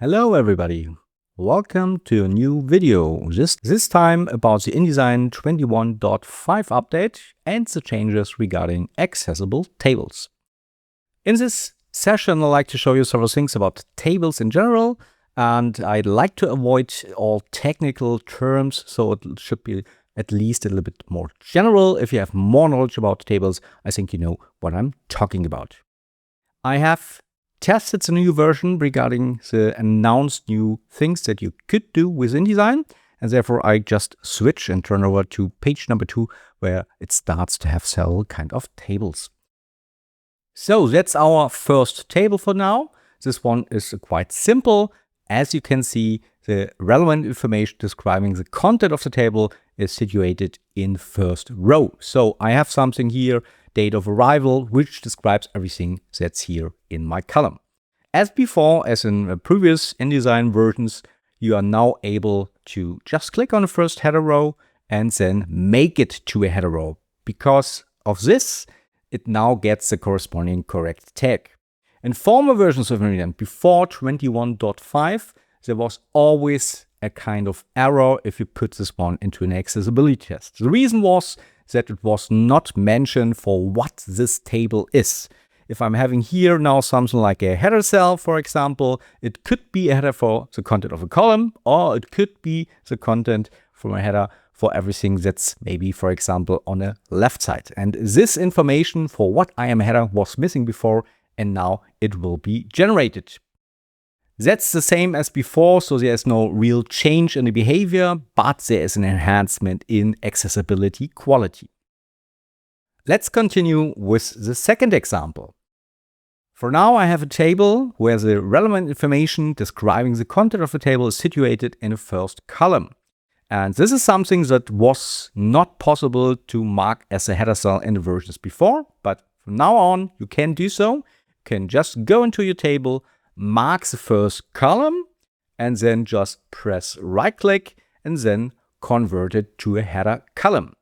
Hello everybody, welcome to a new video, this time about the InDesign 21.5 update and the changes regarding accessible tables. In this session I'd like to show you several things about tables in general, and I'd like to avoid all technical terms, so it should be at least a little bit more general. If you have more knowledge about tables, I think you know what I'm talking about. I have tested the new version regarding the announced new things that you could do with InDesign, and therefore I just switch and turn over to page number 2, where it starts to have several kind of tables. So that's our first table for now. This one is quite simple. As you can see, the relevant information describing the content of the table is situated in first row. So I have something here, date of arrival, which describes everything that's here in my column. As before, as in previous InDesign versions, you are now able to just click on the first header row and then make it to a header row. Because of this, it now gets the corresponding correct tag. In former versions of InDesign, before 21.5, there was always a kind of error if you put this one into an accessibility test. The reason was that it was not mentioned for what this table is. If I'm having here now something like a header cell, for example, it could be a header for the content of a column, or it could be the content from a header for everything that's maybe, for example, on the left side. And this information for what I am a header was missing before, and now it will be generated. That's the same as before, so there's no real change in the behavior, but there is an enhancement in accessibility quality. Let's continue with the second example. For now, I have a table where the relevant information describing the content of the table is situated in the first column. And this is something that was not possible to mark as a header cell in the versions before, but from now on, you can do so. You can just go into your table, mark the first column, and then just press right click and then convert it to a header column.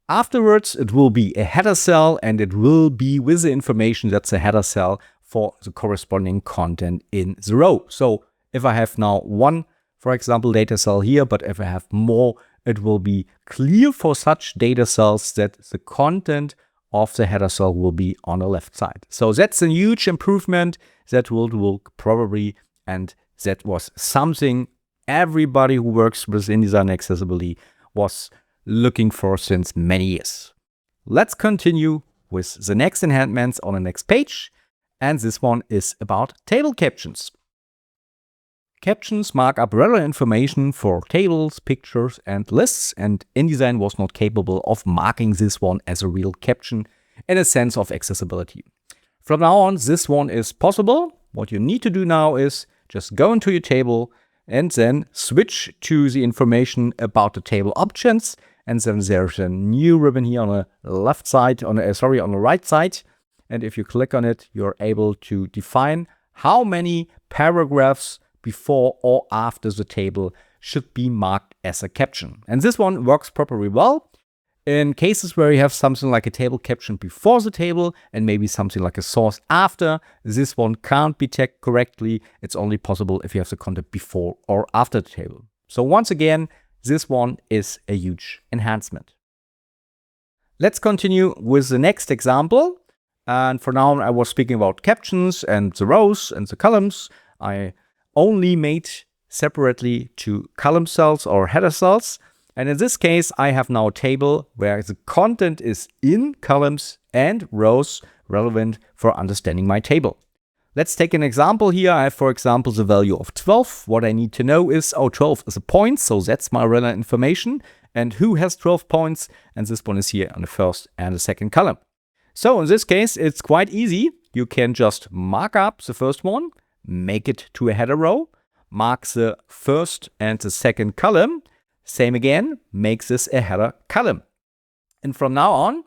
Afterwards, it will be a header cell, and it will be with the information that's a header cell for the corresponding content in the row. So if I have now one, for example, data cell here, but if I have more, it will be clear for such data cells that the content of the header cell will be on the left side. So that's a huge improvement that will probably, and that was something everybody who works with InDesign accessibility was looking for since many years. Let's continue with the next enhancements on the next page, and this one is about table captions. Captions mark up relevant information for tables, pictures, and lists, and InDesign was not capable of marking this one as a real caption in a sense of accessibility. From now on, this one is possible. What you need to do now is just go into your table and then switch to the information about the table options, and then there's a new ribbon here on the left side, on the right side. And if you click on it, you're able to define how many paragraphs before or after the table should be marked as a caption. And this one works properly well in cases where you have something like a table caption before the table and maybe something like a source after. This one can't be tagged correctly. It's only possible if you have the content before or after the table. So once again, this one is a huge enhancement. Let's continue with the next example. And for now, I was speaking about captions and the rows and the columns. I only made separately two column cells or header cells. And in this case, I have now a table where the content is in columns and rows relevant for understanding my table. Let's take an example here. I have, for example, the value of 12. What I need to know is, 12 is a point, so that's my relevant information. And who has 12 points? And this one is here on the first and the second column. So in this case, it's quite easy. You can just mark up the first one, make it to a header row, mark the first and the second column. Same again, makes this a header column. And from now on,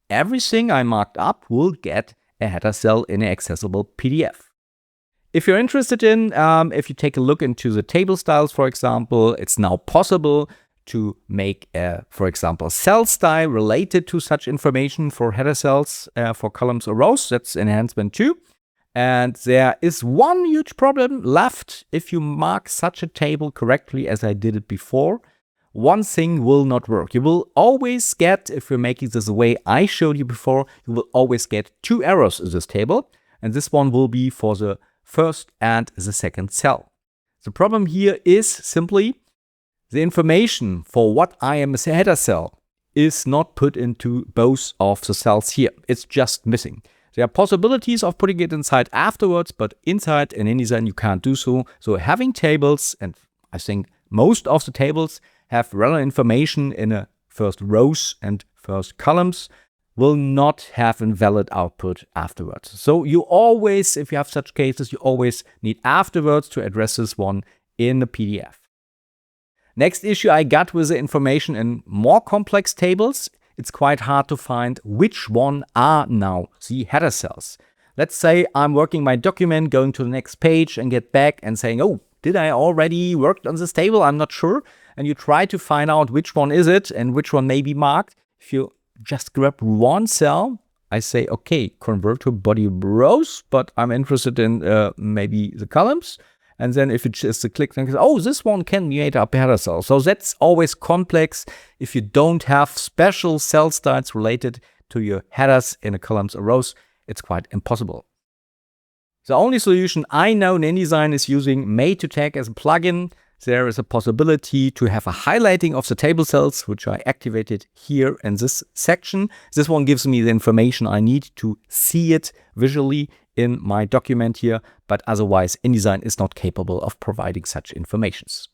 everything I marked up will get a header cell in an accessible PDF. If you're interested in, if you take a look into the table styles, for example, it's now possible to make a, for example, cell style related to such information for header cells, for columns or rows. That's enhancement 2. And there is one huge problem left. If you mark such a table correctly as I did it before, one thing will not work. You will always get, if you're making this the way I showed you before, you will always get two errors in this table. And this one will be for the first and the second cell. The problem here is simply the information for what I am as a header cell is not put into both of the cells here. It's just missing. There are possibilities of putting it inside afterwards, but inside in InDesign you can't do so. So having tables, and I think most of the tables have relevant information in a first rows and first columns, will not have a valid output afterwards. So you always, if you have such cases, you always need afterwards to address this one in the PDF. Next issue I got with the information in more complex tables. It's quite hard to find which one are now the header cells. Let's say I'm working my document, going to the next page and get back and saying, oh, did I already work on this table? I'm not sure. And you try to find out which one is it and which one may be marked. If you just grab one cell, I say, okay, convert to body rows, but I'm interested in maybe the columns. And then if it's just a click, then oh, this one can be made up a header cell. So that's always complex if you don't have special cell styles related to your headers in the columns or rows. It's quite impossible. The only solution I know in InDesign is using Made to Tag as a plugin. There is a possibility to have a highlighting of the table cells, which I activated here in this section. This one gives me the information I need to see it visually in my document here, but otherwise InDesign is not capable of providing such informations.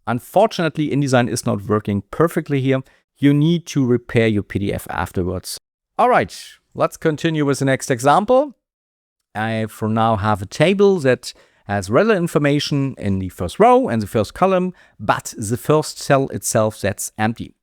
Unfortunately, InDesign is not working perfectly here. You need to repair your PDF afterwards. All right, let's continue with the next example. I for now have a table that has relevant information in the first row and the first column, but the first cell itself, that's empty.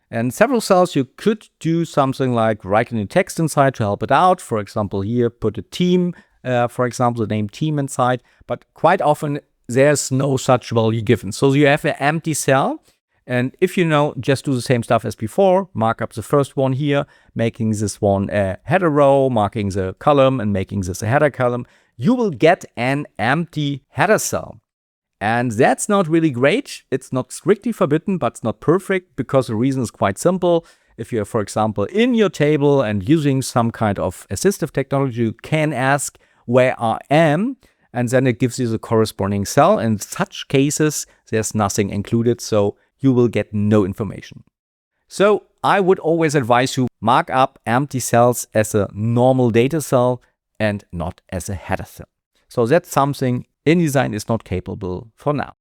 And several cells you could do something like writing the text inside to help it out. For example, here put a team, for example, the name team inside, but quite often there's no such value given. So you have an empty cell. And if you know, just do the same stuff as before, mark up the first one here, making this one a header row, marking the column and making this a header column, you will get an empty header cell. And that's not really great. It's not strictly forbidden, but it's not perfect because the reason is quite simple. If you're, for example, in your table and using some kind of assistive technology, you can ask where I am, and then it gives you the corresponding cell. In such cases, there's nothing included, so you will get no information. So I would always advise you mark up empty cells as a normal data cell and not as a header cell. So that's something InDesign is not capable for now.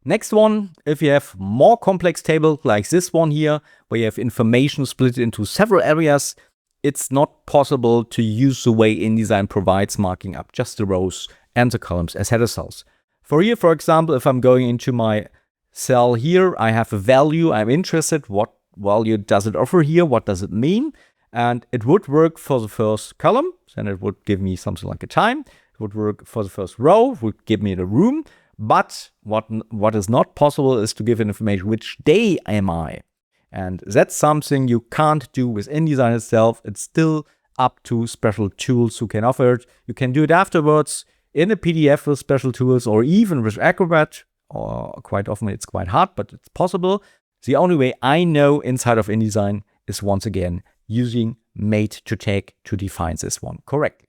Next one, if you have more complex table like this one here, where you have information split into several areas, it's not possible to use the way InDesign provides marking up just the rows and the columns as header cells. For here, for example, if I'm going into my cell here, I have a value, I'm interested, what value does it offer here, what does it mean? And it would work for the first column, then it would give me something like a time. It would work for the first row, would give me the room. But what is not possible is to give an information, which day am I? And that's something you can't do with InDesign itself. It's still up to special tools who can offer it. You can do it afterwards in a PDF with special tools or even with Acrobat. Or quite often it's quite hard, but it's possible. The only way I know inside of InDesign is once again using Made to Tag to define this one correctly.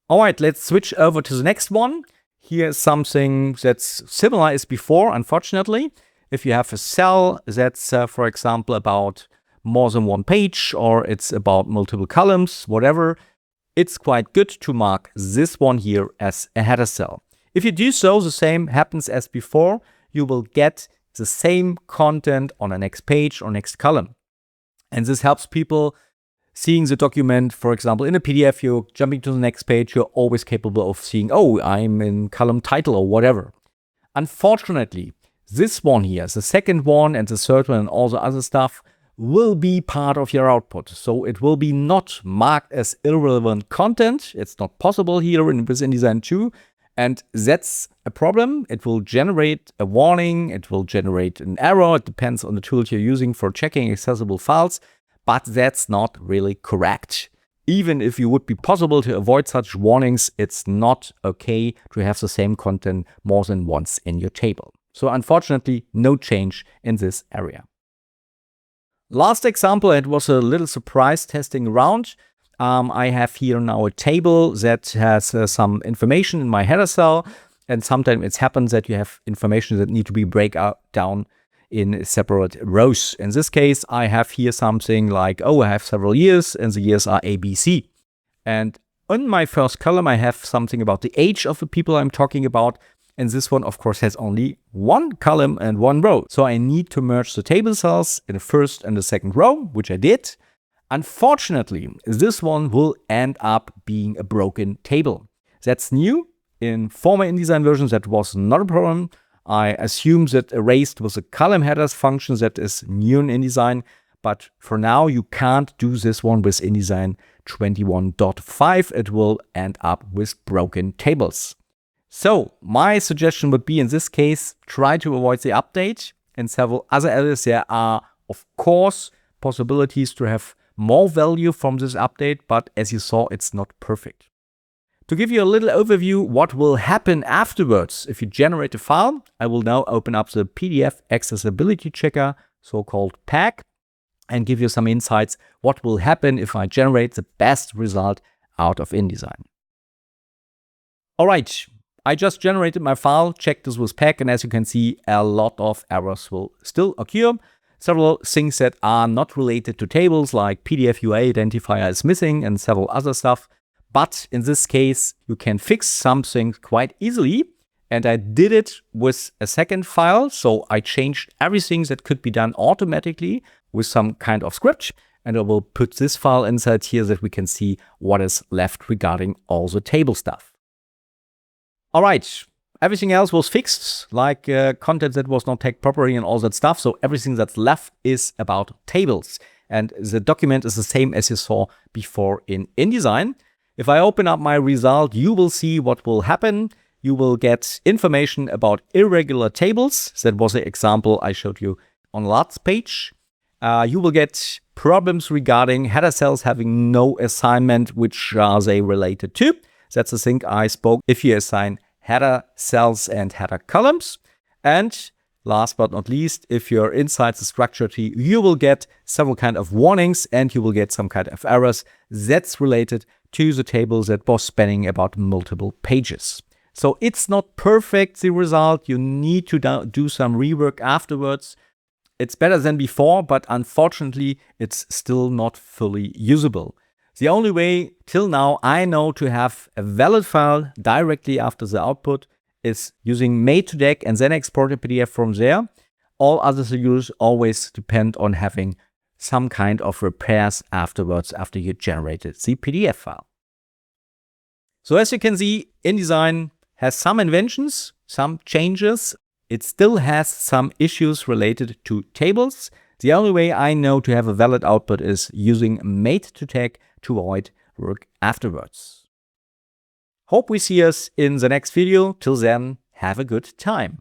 All right, let's switch over to the next one. Here's something that's similar as before, unfortunately. If you have a cell that's, for example, about more than one page, or it's about multiple columns, whatever, it's quite good to mark this one here as a header cell. If you do so, the same happens as before. You will get the same content on the next page or next column. And this helps people seeing the document, for example, in a PDF, you're jumping to the next page, you're always capable of seeing, oh, I'm in column title or whatever. Unfortunately, this one here, the second one and the third one and all the other stuff will be part of your output. So it will be not marked as irrelevant content. It's not possible here with InDesign 2. And that's a problem. It will generate a warning. It will generate an error. It depends on the tool you're using for checking accessible files. But that's not really correct. even if it would be possible to avoid such warnings, it's not okay to have the same content more than once in your table. So unfortunately, no change in this area. Last example, it was a little surprise testing round. I have here now a table that has some information in my header cell, and sometimes it happens that you have information that need to be down in separate rows. In this case, I have here something like, oh, I have several years, and the years are A, B, C. And in my first column, I have something about the age of the people I'm talking about. And this one, of course, has only one column and one row. So I need to merge the table cells in the first and the second row, which I did. Unfortunately, this one will end up being a broken table. That's new. In former InDesign versions, that was not a problem. I assume that erased was a column headers function that is new in InDesign. But for now, you can't do this one with InDesign 21.5. It will end up with broken tables. So my suggestion would be, in this case, try to avoid the update. In several other areas, there are, of course, possibilities to have more value from this update, but as you saw, it's not perfect. To give you a little overview what will happen afterwards if you generate a file, I will now open up the PDF accessibility checker, so-called PAC, and give you some insights what will happen if I generate the best result out of InDesign. All right, I just generated my file, checked this with PAC, and as you can see, a lot of errors will still occur. Several things that are not related to tables, like PDF UA identifier is missing and several other stuff. But in this case, you can fix something quite easily. And I did it with a second file. So I changed everything that could be done automatically with some kind of script. And I will put this file inside here so that we can see what is left regarding all the table stuff. All right. Everything else was fixed, like content that was not tagged properly and all that stuff. So everything that's left is about tables. And the document is the same as you saw before in InDesign. If I open up my result, you will see what will happen. You will get information about irregular tables. That was the example I showed you on the last page. You will get problems regarding header cells having no assignment, which are they related to. That's the thing I spoke if you assign header cells and header columns. And last but not least, if you're inside the structure tree, you will get several kind of warnings and you will get some kind of errors that's related to the tables that was spanning about multiple pages. So it's not perfect, the result. You need to do some rework afterwards. It's better than before, but unfortunately, it's still not fully usable. The only way till now I know to have a valid file directly after the output is using made to deck and then export a PDF from there. All other solutions always depend on having some kind of repairs afterwards after you generated the PDF file. So as you can see, InDesign has some inventions, some changes. It still has some issues related to tables. The only way I know to have a valid output is using made to tag to avoid work afterwards. Hope we see us in the next video. Till then, have a good time.